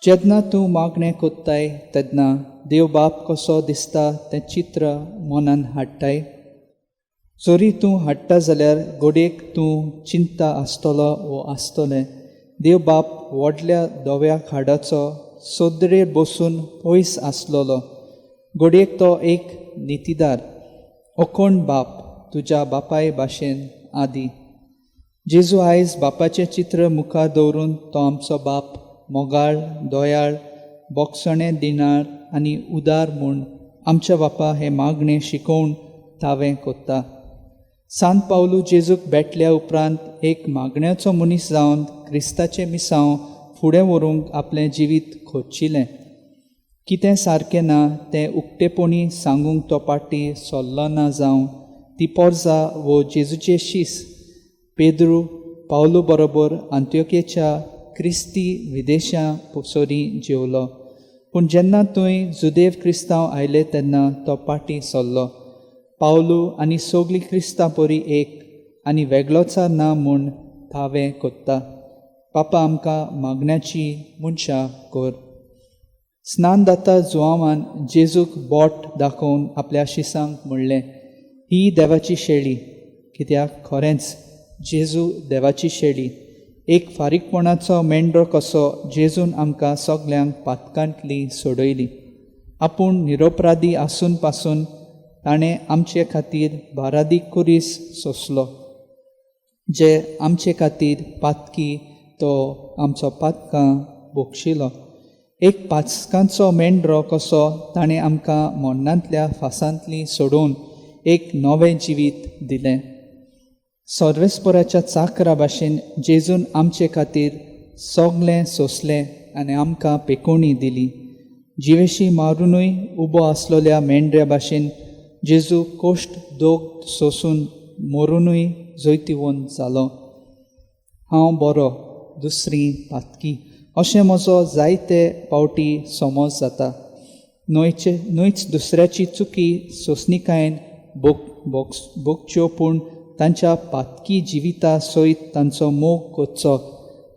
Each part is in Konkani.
जेन्ना तूं मागणें कोत्ताय तेन्ना देव बाप कसो दिसता तें चित्र मनान हाडटाय. जोरी तूं हाडटा जाल्यार गोडेक तूं चिंता आसतलो वो आसतलें. देव बाप व्हडल्या दोव्याक हाडाचो सोद्रेर बसून पयस आसलोलो. गोडेक तो एक नितीदार, ओकोण बाप तुज्या बापाय भाशेन आदी. जेजू आयज बापाचें चित्र मुखार दवरून तो आमचो बाप मोगाळ, दोयाळ, बोगसणें दिनार आनी उदार म्हूण आमच्या बापा हें मागणें शिकोवन तावें कोत्ता. सांत पावलू जेजूक भेटल्या उपरांत एक मागण्याचो मनीस जावन क्रिस्ताचें मिसांव फुडें व्हरूंक आपलें जिवीत खोदचिलें. कितें सारकें ना तें उक्तेपणी सांगूंक तो पाटी सोल्लो ना जावं ती पोरजां वो जेजूचे शीस पेद्रू पावलू बरोबर अंत्योकेच्या क्रिस्ती विदेशां सोरी जेवलो. पूण जेन्ना थंय जुदेव क्रिस्तांव आयले तेन्ना तो पाटी सोल्लो. पावलू आनी सोगली क्रिस्तां पोरी एक आनी वेगळोचार ना म्हूण थावें कोत्ता. पापा आमकां मागण्याची मनशां कोर. स्नान जाता जुवामान जेजूक बोट दाखोवन आपल्या शिसांक म्हणलें, ही देवाची शेळी. कित्याक खरेंच जेजू देवाची शेळी, एक फारीकपणाचो मेंढरो कसो जेजून आमकां सगल्यांक पातकांतली सोडयली. आपूण निरोपराधी आसून पासून ताणें आमचे खातीर बारादीक कुरीस सोंसलो. जे आमचे खातीर पातकी तो आमचो पातकां बोगशिलो. एक पातकांचो मेंढरो कसो ताणें आमकां मोन्नांतल्या फासांतली सोडून एक नवें जिवीत दिलें. सर्वेस्पराच्या चाकरा भाशेन जेजून आमचे खातीर सोगलें सोंसलें आनी आमकां पेकोवणी दिली. जिवेशी मारूनय उबो आसलोल्या मेंढऱ्या भाशेन जेजू कोश्ट दोग सोंसून मरुनूय जैतिवंत जालो. हांव बरो, दुसरी पातकी, अशें म्हजो जायते फावटी समज जाता. न्हयच दुसऱ्याची चुकी सोंसणीकायेन भोगच्यो, पूण तांच्या पातकी जिविता सयत तांचो मोग कोचचो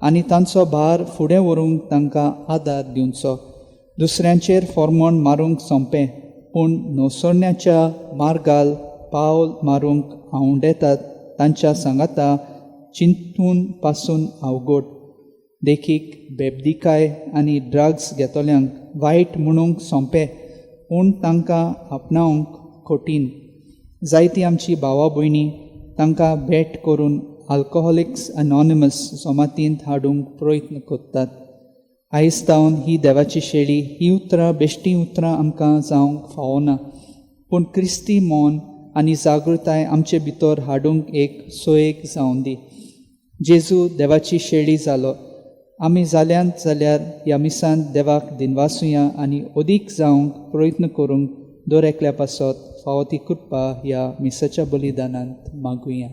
आनी तांचो भार फुडें व्हरूंक तांकां आदार दिवचो. दुसऱ्यांचेर फॉर्मोण मारूंक सोंपें, पूण नवसोण्याच्या मार्गाल पावल मारूंक आंवडेतात तांच्या सांगाता चिंतून पासून अवघड. देखीक बेबदिकाय आनी ड्रग्स घेतल्यांक वायट म्हणूंक सोंपें, पूण तांकां आपणावंक कठीण. जायतीं आमची भावां भयणी तांकां भेट करून अल्कोहोलिक्स अनॉनिमस जमातींत हाडूंक प्रयत्न कोत्तात. आयज जावन ही देवाची शेळी ही उतरां बेश्टी उतरां आमकां जावंक फावना, पूण क्रिस्ती मोन आनी जागृताय आमचे भितर हाडूंक एक सोयेक जावन दी. जेजू देवाची शेळी जालो. आमी जाल्यांत जाल्यार ह्या मिसांत देवाक दिनवासुया आनी अदीक जावंक प्रयत्न करूंक दर एकल्या पासत फावो ती कृपा ह्या मिसाच्या बलिदानांत मागुया.